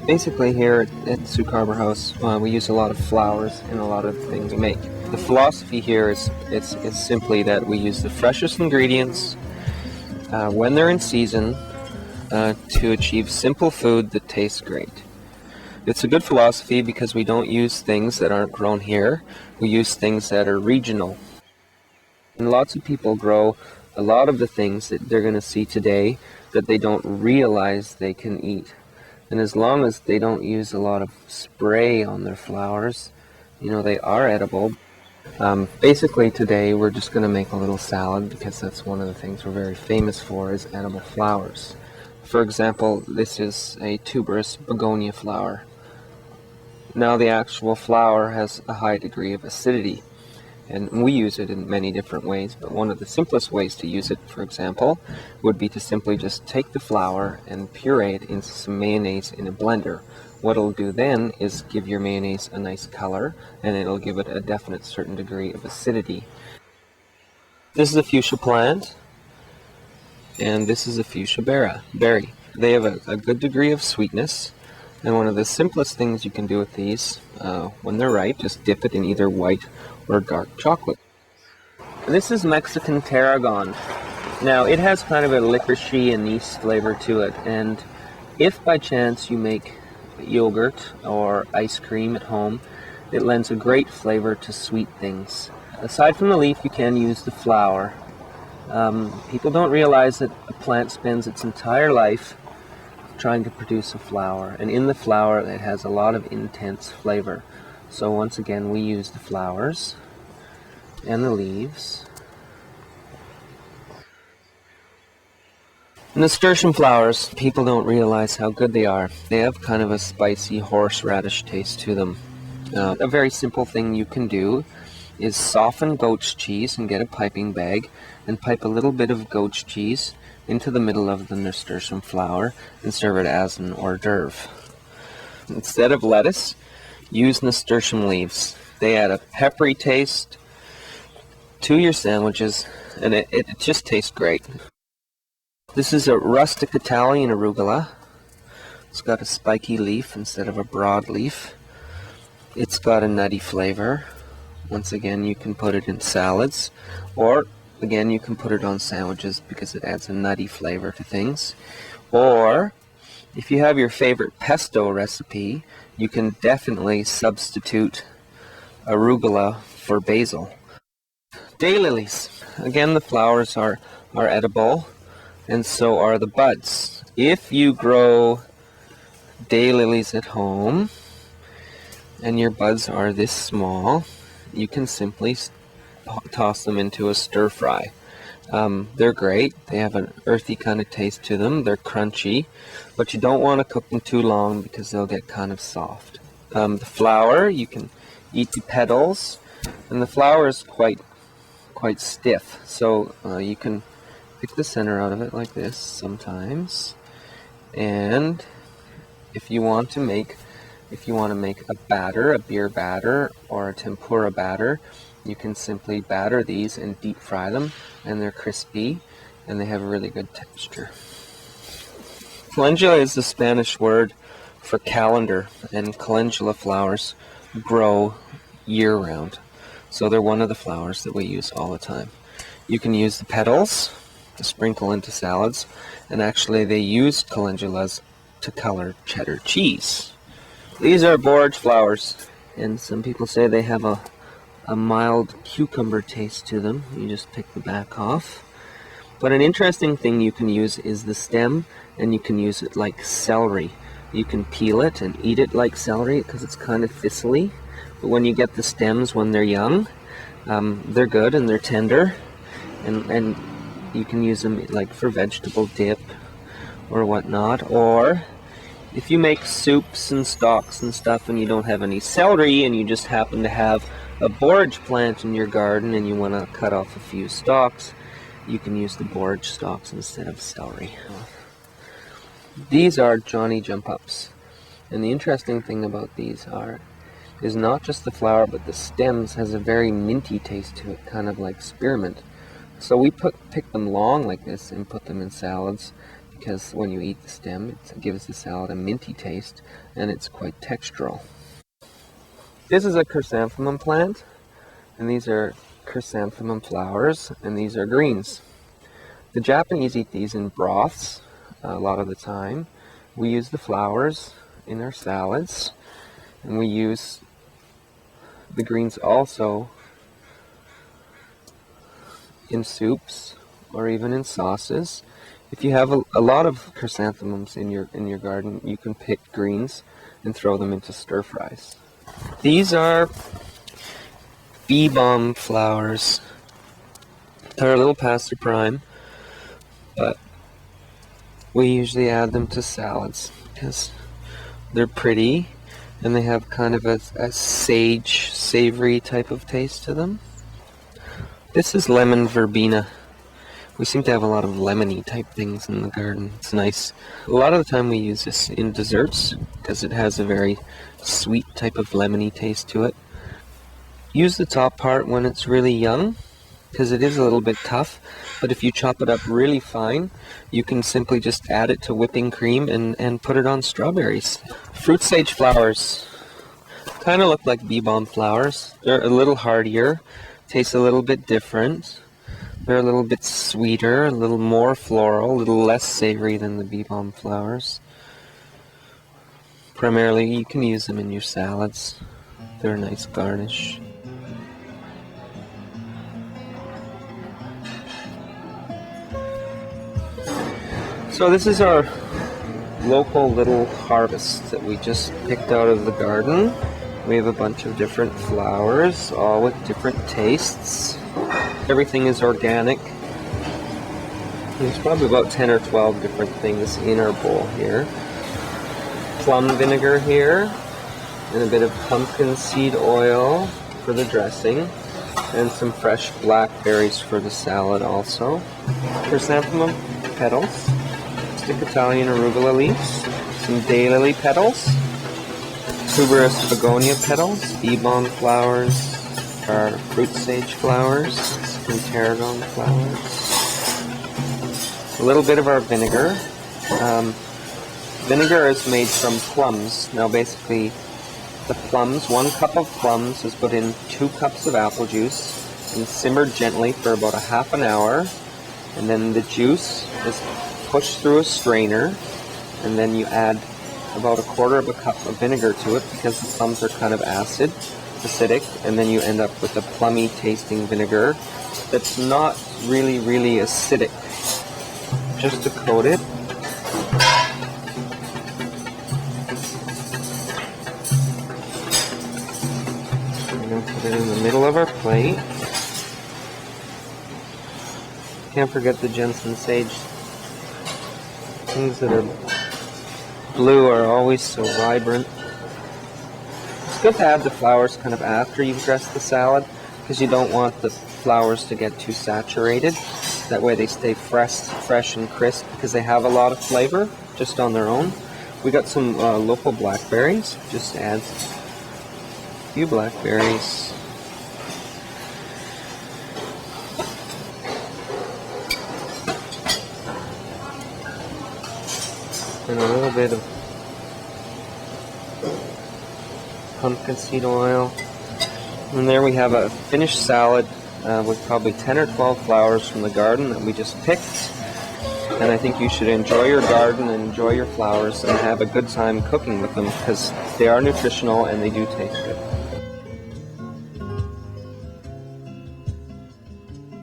Basically here at Sooke Harbour House, we use a lot of flowers in a lot of the things we make. The philosophy here is simply that we use the freshest ingredients when they're in season to achieve simple food that tastes great. It's a good philosophy because we don't use things that aren't grown here. We use things that are regional. And lots of people grow a lot of the things that they're going to see today that they don't realize they can eat. And as long as they don't use a lot of spray on their flowers, they are edible. Basically today we're just going to make a little salad because that's one of the things we're very famous for is edible flowers. For example, this is a tuberous begonia flower. Now the actual flower has a high degree of acidity, and we use it in many different ways, but one of the simplest ways to use it, for example, would be to simply just take the flour and puree it into some mayonnaise in a blender. What it'll do then is give your mayonnaise a nice color, and it'll give it a definite certain degree of acidity. This is a fuchsia plant, and this is a fuchsia berry. They have a good degree of sweetness, and one of the simplest things you can do with these, when they're ripe, just dip it in either white or dark chocolate. This is Mexican tarragon. Now it has kind of a licoricey anise flavor to it, and if by chance you make yogurt or ice cream at home, it lends a great flavor to sweet things. Aside from the leaf, you can use the flower. People don't realize that a plant spends its entire life trying to produce a flower, and in the flower it has a lot of intense flavor. So once again we use the flowers and the leaves. Nasturtium flowers, people don't realize how good they are. They have kind of a spicy horseradish taste to them. A very simple thing you can do is soften goat's cheese and get a piping bag and pipe a little bit of goat's cheese into the middle of the nasturtium flower and serve it as an hors d'oeuvre. Instead of lettuce, use nasturtium leaves. They add a peppery taste to your sandwiches, and it just tastes great. This is a rustic Italian arugula. It's got a spiky leaf instead of a broad leaf. It's got a nutty flavor. Once again, you can put it in salads, or again, you can put it on sandwiches because it adds a nutty flavor to things. Or, if you have your favorite pesto recipe, you can definitely substitute arugula for basil. Daylilies. Again, the flowers are edible, and so are the buds. If you grow daylilies at home, and your buds are this small, you can simply toss them into a stir fry. They're great. They have an earthy kind of taste to them. They're crunchy, but you don't want to cook them too long because they'll get kind of soft. The flower, you can eat the petals, and the flower is quite stiff, so you can pick the center out of it like this sometimes. And if you want to make a batter, a beer batter or a tempura batter, you can simply batter these and deep fry them, and they're crispy and they have a really good texture. Calendula is the Spanish word for calendar, and calendula flowers grow year-round. So they're one of the flowers that we use all the time. You can use the petals to sprinkle into salads, and actually they use calendulas to color cheddar cheese. These are borage flowers, and some people say they have a mild cucumber taste to them. You just pick the back off. But an interesting thing you can use is the stem, and you can use it like celery. You can peel it and eat it like celery because it's kind of thistly. But when you get the stems when they're young, they're good and they're tender, and you can use them like for vegetable dip or whatnot. Or if you make soups and stocks and stuff and you don't have any celery and you just happen to have a borage plant in your garden and you want to cut off a few stalks, you can use the borage stalks instead of celery. These are Johnny Jump Ups, and the interesting thing about these is not just the flower, but the stems has a very minty taste to it, kind of like spearmint. So we pick them long like this and put them in salads, because when you eat the stem, it gives the salad a minty taste, and it's quite textural. This is a chrysanthemum plant, and these are chrysanthemum flowers, and these are greens. The Japanese eat these in broths a lot of the time. We use the flowers in our salads, and we use the greens also in soups or even in sauces. If you have a lot of chrysanthemums in your garden, you can pick greens and throw them into stir fries. These are bee balm flowers. They're a little past their prime, but we usually add them to salads because they're pretty and they have kind of a sage, savory type of taste to them. This is lemon verbena. We seem to have a lot of lemony type things in the garden. It's nice. A lot of the time we use this in desserts because it has a very sweet type of lemony taste to it. Use the top part when it's really young because it is a little bit tough, but if you chop it up really fine, you can simply just add it to whipping cream and put it on strawberries. Fruit sage flowers kind of look like bee balm flowers. They're a little hardier, taste a little bit different. They're a little bit sweeter, a little more floral, a little less savory than the bee balm flowers. Primarily, you can use them in your salads. They're a nice garnish. So this is our local little harvest that we just picked out of the garden. We have a bunch of different flowers, all with different tastes. Everything is organic. There's probably about 10 or 12 different things in our bowl here. Plum vinegar here, and a bit of pumpkin seed oil for the dressing, and some fresh blackberries for the salad also. Chrysanthemum petals, stick Italian arugula leaves, some daylily petals, tuberous begonia petals, bee balm flowers, our fruit sage flowers, some tarragon flowers, a little bit of our vinegar. Vinegar is made from plums. Now basically the plums, 1 cup of plums is put in 2 cups of apple juice and simmered gently for about a half an hour, and then the juice is pushed through a strainer, and then you add about 1/4 cup of vinegar to it because the plums are kind of acidic, and then you end up with a plummy tasting vinegar that's not really acidic. Just to coat it. We're going to put it in the middle of our plate. Can't forget the Jensen sage. Things that are blue are always so vibrant. It's good to add the flowers kind of after you've dressed the salad because you don't want the flowers to get too saturated. That way they stay fresh and crisp because they have a lot of flavor just on their own. We got some local blackberries. Just add a few blackberries. And a little bit of pumpkin seed oil. And there we have a finished salad with probably 10 or 12 flowers from the garden that we just picked. And I think you should enjoy your garden and enjoy your flowers and have a good time cooking with them because they are nutritional and they do taste good.